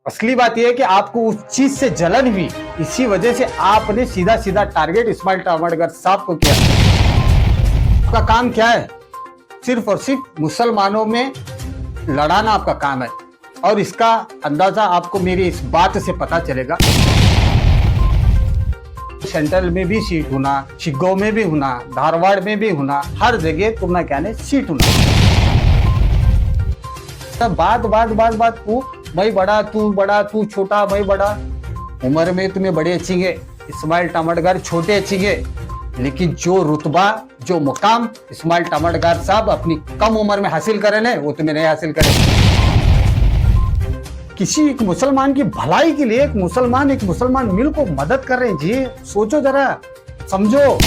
असली बात यह है कि आपको उस चीज से जलन हुई, इसी वजह से आपने सीधा सीधा टारगेट इस्माइल टामड़गर साहब को किया। आपका काम क्या है? सिर्फ और सिर्फ मुसलमानों में लड़ाना आपका काम है, और इसका अंदाजा आपको मेरी इस बात से पता चलेगा। सेंट्रल में भी सीट होना, शिग्गांव में भी होना, धारवाड़ में भी होना, हर जगह तुम्हें क्या है सीट होना। बात बात बात बात तू मैं बड़ा, तू छोटा, मैं बड़ा। उम्र में तुम्हें बड़े अच्छेंगे, इस्माइल टामड़गर छोटे अच्छेंगे, लेकिन जो रुतबा, जो मुकाम इस्माइल टामड़गर साहब अपनी कम उम्र में हासिल करे ना, वो तुम्हें नहीं हासिल करे। किसी एक मुसलमान की भलाई के लिए एक मुसलमान मिल को मदद कर रहे हैं जी। सोचो जरा, समझो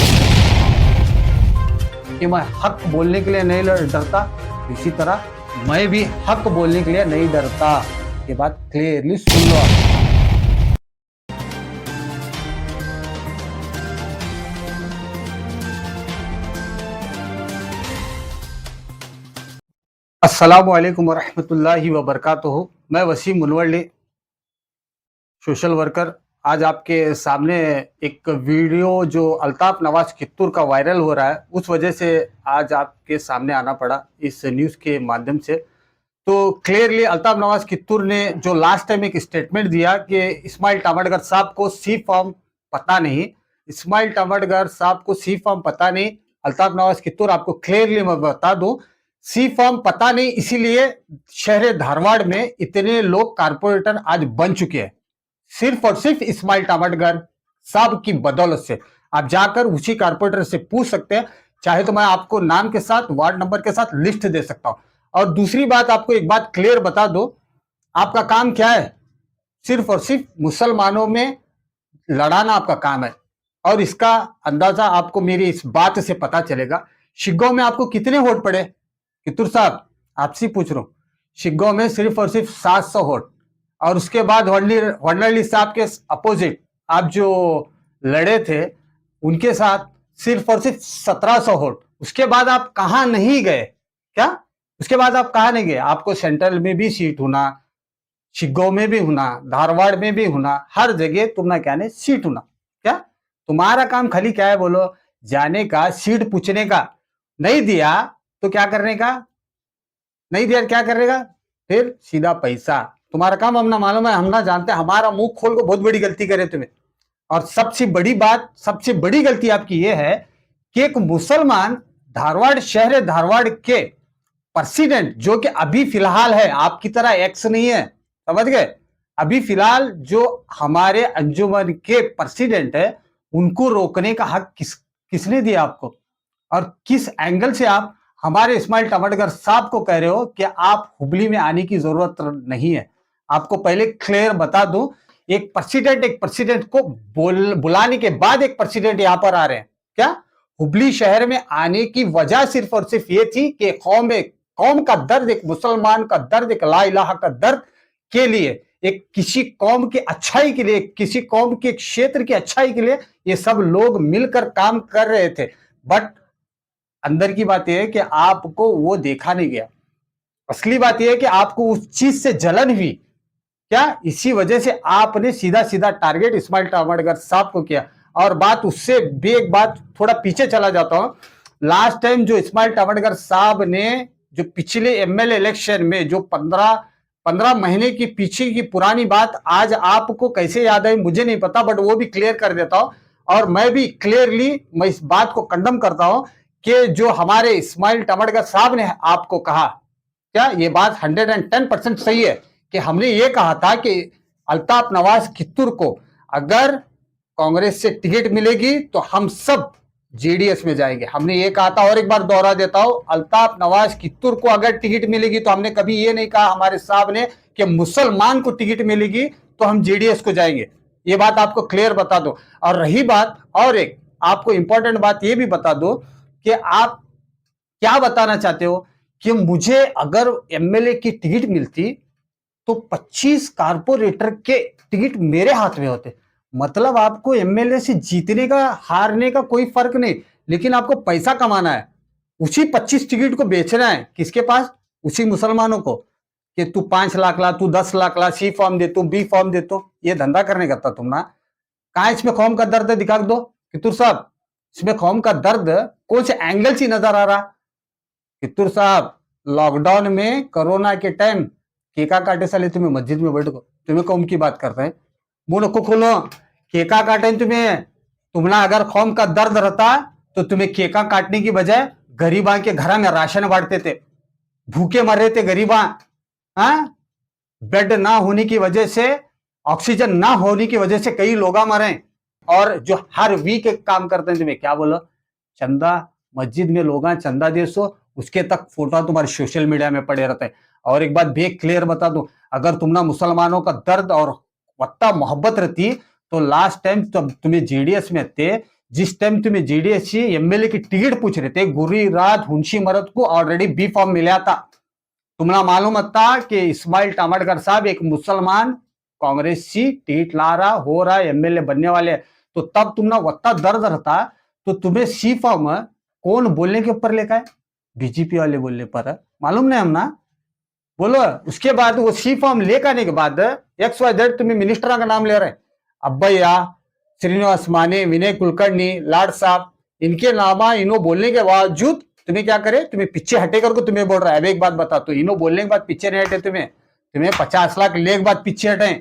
कि मैं हक बोलने के लिए नहीं डरता, इसी तरह मैं भी हक बोलने के लिए नहीं डरता। ये बात क्लियरली सुन लो आप। अस्सलामुअलैकुम वरहमतुल्लाहि वबरकातुहू। मैं वसीम मुनवल्ली, सोशल वर्कर। आज आपके सामने एक वीडियो जो अल्ताफ नवाज कित्तूर का वायरल हो रहा है, उस वजह से आज आपके सामने आना पड़ा इस न्यूज़ के माध्यम से। तो क्लियरली अल्ताफ नवाज कित्तूर ने जो लास्ट टाइम एक स्टेटमेंट दिया कि इस्माइल टामड़गर साहब को सी फॉर्म पता नहीं, इस्माइल टामड़गर साहब को सी फॉर्म पता नहीं। अल्ताफ नवाज कित्तूर, आपको क्लियरली मैं बता दूं, सी फॉर्म पता नहीं, इसीलिए शहर धारवाड़ में इतने लोग कारपोरेटर आज बन चुके हैं, सिर्फ और सिर्फ इस्माइल टामड़गर साहब की बदौलत से। आप जाकर उसी कारपोरेटर से पूछ सकते हैं, चाहे तो मैं आपको नाम के साथ, वार्ड नंबर के साथ लिस्ट दे सकता हूं। और दूसरी बात, आपको एक बात क्लियर बता दो, आपका काम क्या है? सिर्फ और सिर्फ मुसलमानों में लड़ाना आपका काम है, और इसका अंदाजा आपको मेरी इस बात से पता चलेगा। शिग्गांव में आपको कितने वोट पड़े? कित्तूर साहब, आपसे पूछ रहा हूं। शिग्गांव में सिर्फ और सिर्फ 700 वोट, और उसके बाद वंडरली साहब के अपोजिट आप जो लड़े थे उनके साथ सिर्फ और सिर्फ 1700 वोट। उसके बाद आप कहां नहीं गए क्या? उसके बाद आप कहां नहीं गए? आपको सेंट्रल में भी सीट होना, शिग्गांव में भी होना, धारवाड़ में भी होना, हर जगह तुमने क्या नहीं सीट होना। क्या तुम्हारा काम खाली क्या है बोलो? जाने का, सीट पूछने का। नहीं दिया तो क्या करने का? नहीं दिया क्या करेगा? फिर सीधा पैसा। तुम्हारा काम हम ना मालूम है, हम ना जानते, हमारा मुंह खोल को बहुत बड़ी गलती करे तुम्हें। और सबसे बड़ी बात, सबसे बड़ी गलती आपकी यह है कि एक मुसलमान धारवाड़, शहर धारवाड़ के प्रेसिडेंट, जो कि अभी फिलहाल है, आपकी तरह एक्स नहीं है, समझ गए? अभी फिलहाल जो हमारे अंजुमन के प्रेसिडेंट है, उनको रोकने का हक किसने दिया आपको? और किस एंगल से आप हमारे इस्माइल टामड़गर साहब को कह रहे हो कि आप हुबली में आने की जरूरत नहीं है? आपको पहले क्लियर बता दूं, एक प्रेसिडेंट को बुलाने के बाद एक प्रेसिडेंट यहां पर आ रहे हैं। क्या हुबली शहर में आने की वजह सिर्फ और सिर्फ ये थी कि कौम का दर्द, एक मुसलमान का दर्द, एक ला इलाहा का दर्द के लिए, एक किसी कौम की अच्छाई के लिए, किसी कौम के क्षेत्र की अच्छाई के लिए ये सब लोग मिलकर काम कर रहे थे। बट अंदर की बात यह है कि आपको वो देखा नहीं गया। असली बात यह है कि आपको उस चीज से जलन हुई क्या, इसी वजह से आपने सीधा सीधा टारगेट इस्माइल टामड़गर साहब को किया। और बात उससे भी एक बात थोड़ा पीछे चला जाता हूं। लास्ट टाइम जो इस्माइल टामड़गर साहब ने जो पिछले एमएलए इलेक्शन में जो 15 महीने की पीछे की पुरानी बात आज आपको कैसे याद आई मुझे नहीं पता, बट वो भी क्लियर कर देता हूं। और मैं भी क्लियरली मैं इस बात को कंडम करता हूं कि जो हमारे इस्माइल टामड़गर साहब ने आपको कहा, क्या ये बात 110% सही है कि हमने ये कहा था कि अल्ताफ नवाज कित्तूर को अगर कांग्रेस से टिकट मिलेगी तो हम सब जेडीएस में जाएंगे। हमने ये कहा था, और एक बार दोहरा देता हूं, अल्ताफ नवाज कित्तूर को अगर टिकट मिलेगी तो हमने कभी ये नहीं कहा हमारे साहब ने कि मुसलमान को टिकट मिलेगी तो हम जेडीएस को जाएंगे। ये बात आपको क्लियर बता दो। और रही बात, और एक आपको इंपॉर्टेंट बात ये भी बता दो कि आप क्या बताना चाहते हो कि मुझे अगर एमएलए की टिकट मिलती तो 25 कारपोरेटर के टिकट मेरे हाथ में होते। मतलब आपको एमएलए से जीतने का, हारने का कोई फर्क नहीं, लेकिन आपको पैसा कमाना है। उसी 25 टिकट को बेचना है किसके पास? उसी मुसलमानों को। कि तू 5 लाख ला, तू 10 लाख ला, सी फॉर्म दे तू, बी फॉर्म दे तू, ये धंधा करने का था तुम ना। कहा इसमें कौम का दर्द दिखा दो कित्तूर साहब, इसमें कौम का दर्द कौन से एंगल से नजर आ रहा। कित्तूर साहब लॉकडाउन में कोरोना के टाइम केका काटे साले तुम्हें मस्जिद में बैठ गो, तुम्हें कौम की बात करते हैं, मुंह नको खोलो। केका काटे तुम्हें अगर कौम का दर्द रहता तो तुम्हें केका काटने की बजाय गरीबा के घर में राशन बांटते थे, भूखे मर रहे थे गरीबा। बेड ना होने की वजह से, ऑक्सीजन ना होने की वजह से कई लोग मरे, और जो हर वीक काम करते हैं तुम्हें क्या बोलो, चंदा मस्जिद में लोग चंदा दे सो, उसके तक फोटो तुम्हारे सोशल मीडिया में पड़े रहते हैं। और एक बात भी क्लियर बता दूं, अगर तुम ना मुसलमानों का दर्द और वत्ता मोहब्बत रहती तो लास्ट टाइम तब तुम्हें जेडीएस में थे, जिस टाइम तुम्हें जेडीएस एमएलए की टिकट पूछ रहे थे, गुरीराज हुंशी मरद को ऑलरेडी बी फॉर्म मिला था। तुम्हें मालूम था कि इस्माइल टामटकर साहब एक मुसलमान कांग्रेस की टिकट ला रहा हो रहा एमएलए बनने वाले, तो तब तुम ना वत्ता दर्द रहता तो तुम्हें सी फॉर्म कौन बोलने के ऊपर लेकर है, बीजेपी वाले बोलने पर, मालूम नहीं हम ना बोलो। उसके बाद वो सी फॉर्म लेकर आने के बाद XYZ तुम्हें मिनिस्टर का नाम ले रहे, अब्बैया, श्रीनिवास माने, विनय कुलकर्णी, लाड साहब, इनके नामा इनो बोलने के बावजूद तुम्हें क्या करे, तुम्हें पीछे हटे करके तुम्हें बोल रहा है। अब एक बात बता, तो इनो बोलने के बाद पीछे नहीं हटे, तुम्हें 50 लाख ले के बाद पीछे हटे।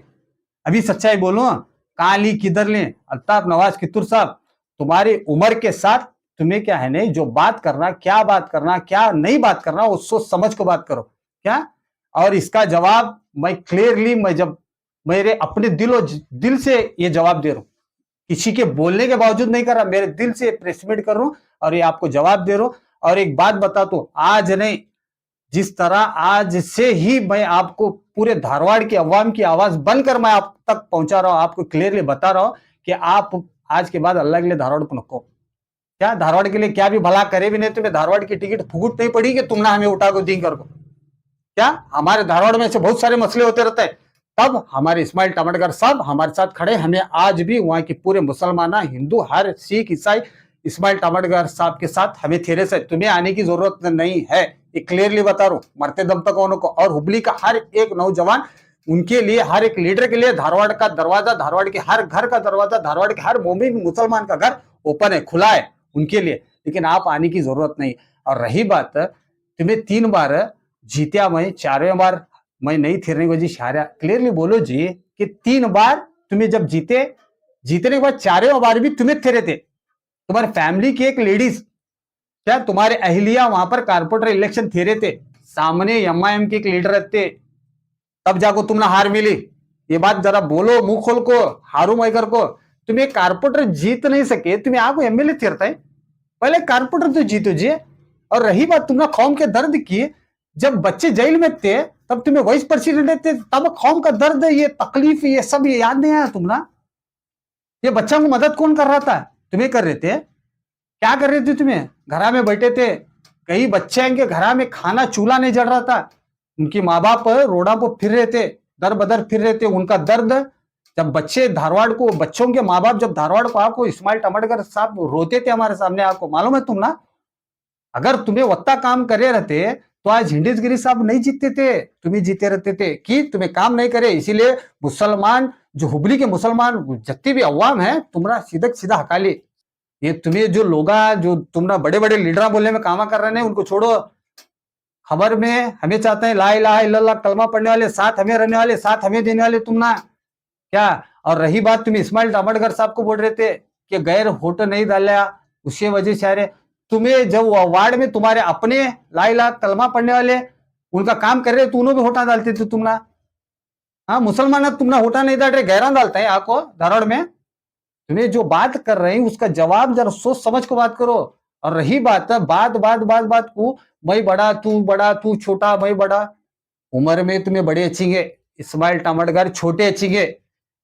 अभी सच्चाई बोलो, कहां ली किधर ले, अल्ताफ नवाज कित्तूर साहब, तुम्हारी उम्र के साथ तुम्हें क्या है नहीं, जो बात करना, क्या बात करना, क्या नहीं बात करना, वो सोच समझ को बात करो क्या। और इसका जवाब मैं क्लियरली, मैं जब मेरे अपने दिल से ये जवाब दे रहा हूं, किसी के बोलने के बावजूद नहीं कर रहा, मेरे दिल से प्रेस मीट कर रहा हूं और ये आपको जवाब दे रहा हूं। और एक बात बता तो, आज नहीं, जिस तरह आज से ही मैं आपको पूरे धारवाड़ की अवाम की आवाज बनकर मैं आप तक पहुंचा रहा हूं, आपको क्लियरली बता रहा हूं कि आप आज के बाद अल्लाह के लिए धारवाड़ को नको, क्या धारवाड़ के लिए क्या भी भला करे भी नहीं, तुम्हें धारवाड़ की टिकट फूट नहीं पड़ी कि तुमने हमें उठा को दी कर को, क्या हमारे धारवाड़ में से बहुत सारे मसले होते रहते हैं, तब हमारे इस्माइल टामटकर साहब हमारे साथ खड़े, हमें आज भी वहां के पूरे मुसलमान, हिंदू, हर सिख, ईसाई इस्माइल टामटकर साहब के साथ हमें थेरे से, तुम्हें आने की जरूरत नहीं है, ये क्लियरली बता रहा हूं, मरते दम तक उनको। और हुबली का हर एक नौजवान, उनके लिए, हर एक लीडर के लिए धारवाड़ का दरवाजा, धारवाड़ के हर घर का दरवाजा, धारवाड़ के हर मोमिन मुसलमान का घर ओपन है, खुला है उनके लिए, लेकिन आप आने की जरूरत नहीं। और रही बात, तुम्हें 3 बार जीत्या, मैं 4वें बार मैं नहीं थिरने की वजह हारा, क्लियरली बोलो जी कि 3 बार तुम्हें जब जीतने के बाद 4वें बार भी तुम्हें थिरे थे, तुम्हारे फैमिली की एक लेडीज, क्या तुम्हारे अहलिया वहां पर कारपोरेटर इलेक्शन थिरे थे, सामने एमआईएम के एक लीडर रहते, तब जाको तुमने हार मिली, ये बात जरा बोलो मुंह खोल को, हारू मैकर को, तुम्हें कारपोरेटर जीत नहीं सके, तुम्हें आपको एमएलए थिरता है, पहले कारपोरेटर तो जीतो जी। और रही बात तुमने कौम के दर्द की, जब बच्चे जेल में थे तब तुम्हें वाइस प्रेसिडेंट थे, तब कौम का दर्द, ये तकलीफ, ये सब ये याद नहीं आया तुमने, ये बच्चों को मदद कौन कर रहा था, तुम्हें कर रहे थे, क्या कर रहे थे, तुम्हें घरा में बैठे थे, कई बच्चे के घरा में खाना चूल्हा नहीं जल रहा था, उनकी माँ बाप रोडा पर फिर रहे थे, दर बदर फिर रहे थे, उनका दर्द, जब बच्चे धारवाड़ को, बच्चों के माँ बाप जब धारवाड़ को आको, इस्माइल टामटकर साहब रोते थे हमारे सामने, आपको मालूम है तुम ना, अगर तुम्हें वत्ता काम करे रहते तो आज हिंडीजगिरी साहब नहीं जीतते थे, तुम्हें जीते रहते थे, कि तुम्हें काम नहीं करे, इसीलिए मुसलमान, जो हुबली के मुसलमान जितने भी अवाम है, तुम्हारा सीधा हकाली, ये तुम्हें जो लोग, जो तुमरा बड़े बड़े लीडर बोलने में कामा कर रहे हैं, उनको छोड़ो, खबर में हमें चाहते हैं, ला इलाहा इल्लल्लाह कलमा पढ़ने वाले, साथ हमें रहने वाले, साथ हमें देने वाले तुम ना, क्या। और रही बात, तुम इस्माइल टामटकर साहब को बोल रहे थे कि गैर वोट नहीं डाला, उसकी वजह से, अरे तुम्हें जब वार्ड में तुम्हारे अपने ला इलाहा कलमा पढ़ने वाले उनका काम कर रहे, तो उन्होंने भी होटा डालते थे तुम ना, हाँ मुसलमान तुमने होटा नहीं डाल रहे, गैरा डालता है आपको धारवाड़ में, तुम्हें जो बात कर रहे हैं उसका जवाब जरा सोच समझ को बात करो। और रही बात बात को, मैं बड़ा तू छोटा, मैं बड़ा, उम्र में तुम्हें बड़े अच्छेंगे, इस्माइल टामटकर छोटे अच्छेंगे,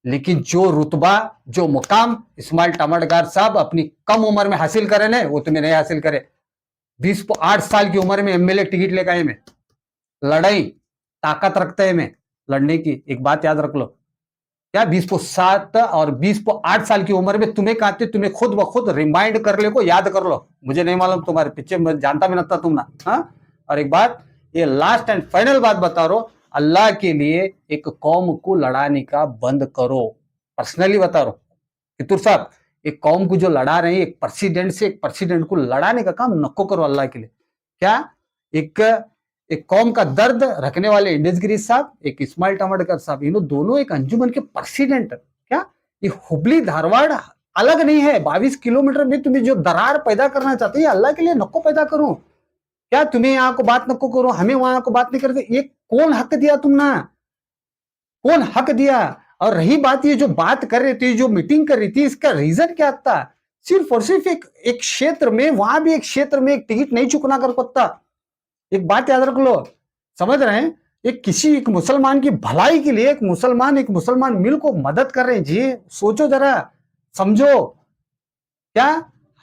लेकिन जो रुतबा, जो मुकाम इस्माइल टामटकर साहब अपनी कम उम्र में हासिल करे ना, वो तुम्हें नहीं हासिल करे। 8 साल की उम्र में एमएलए टिकट लेकर आए, में लड़ाई ताकत रखते हैं में लड़ने की, एक बात याद रख लो, क्या 20 को 7 और 20 को 8 साल की उम्र में तुम्हें कहते, तुम्हें खुद ब खुद रिमाइंड कर ले को, याद कर लो, मुझे नहीं मालूम तुम्हारे पीछे, मैं जानता भी नहीं था तुम ना, हाँ। और एक बात, ये लास्ट एंड फाइनल बात बता रहा हूं, अल्लाह के लिए एक कौम को लड़ाने का बंद करो। पर्सनली बता रहा हूं कित्तूर साहब, एक कौम को जो लड़ा रहे हैं, एक प्रेसिडेंट से एक प्रेसिडेंट को लड़ाने का काम नको करो अल्लाह के लिए। क्या एक कौम का दर्द रखने वाले इंडेस गिरीश साहब, एक इस्माइल टमाडकर साहब, इन दोनों एक अंजुमन के प्रेसिडेंट। क्या ये हुबली धारवाड़ अलग नहीं है? 22 किलोमीटर में तुम्हें जो दरार पैदा करना चाहते हैं, अल्लाह के लिए नको पैदा करो। क्या तुम्हें यहाँ को बात नको करो, हमें वहां को बात नहीं करते? ये कौन हक दिया तुमने? कौन हक दिया? और रही बात, ये जो बात कर रही थी, जो मीटिंग कर रही थी, इसका रीजन क्या था? सिर्फ और सिर्फ एक क्षेत्र में, वहां भी एक क्षेत्र में एक टिकट नहीं चुकना कर सकता। एक बात याद रख लो, समझ रहे हैं? एक मुसलमान की भलाई के लिए एक मुसलमान मिल को मदद कर रहे हैं जी। सोचो जरा, समझो। क्या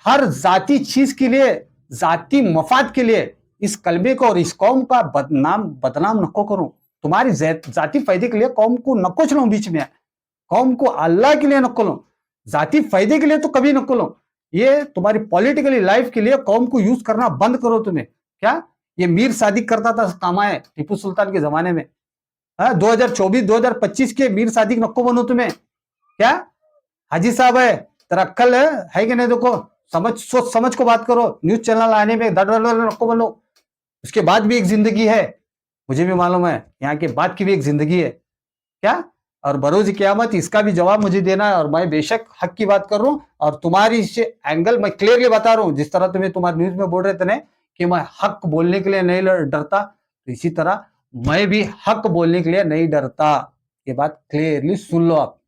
हर जाति चीज के लिए, जाति मफाद के लिए इस कलमे को और इस कौम का बदनाम नको करो। तुम्हारी जाति फायदे के लिए कौम को नको चलो बीच में, कौम को अल्लाह के लिए नको लो, जाति फायदे के लिए तो कभी नको लो। ये तुम्हारी पॉलिटिकली लाइफ के लिए कौम को यूज करना बंद करो। तुम्हें क्या ये मीर सादिक करता था कामाए टीपू सुल्तान के जमाने में? 2024-2025 के मीर सादिक नको बनो तुम्हें। क्या हाजी साहब है, तेरा अक्ल है कि नहीं? देखो, सोच समझ को बात करो। न्यूज चैनल आने में नको बनो। उसके बाद भी एक जिंदगी है, मुझे भी मालूम है, यहाँ के बाद की भी एक जिंदगी है। क्या और बरोज क़यामत इसका भी जवाब मुझे देना है। और मैं बेशक हक की बात कर रहा हूँ, और तुम्हारी इससे एंगल मैं क्लियरली बता रहा हूँ। जिस तरह तुम्हें तुम्हारे न्यूज में बोल रहे थे ना कि मैं हक बोलने के लिए नहीं डरता, तो इसी तरह मैं भी हक बोलने के लिए नहीं डरता। ये बात क्लियरली सुन लो आप।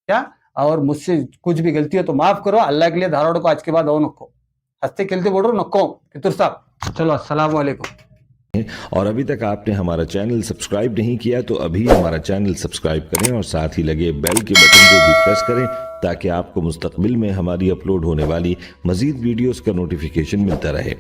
क्या और मुझसे कुछ भी गलती हो तो माफ करो। अल्लाह के लिए धारवाड़ को आज के बाद आओ नको, हंसते खेलते बोल रहा हूँ नको कित्तूर साहब। चलो, अस्सलाम वालेकुम। और अभी तक आपने हमारा चैनल सब्सक्राइब नहीं किया तो अभी हमारा चैनल सब्सक्राइब करें और साथ ही लगे बेल के बटन को भी प्रेस करें, ताकि आपको मुस्तकबिल में हमारी अपलोड होने वाली मजीद वीडियोस का नोटिफिकेशन मिलता रहे।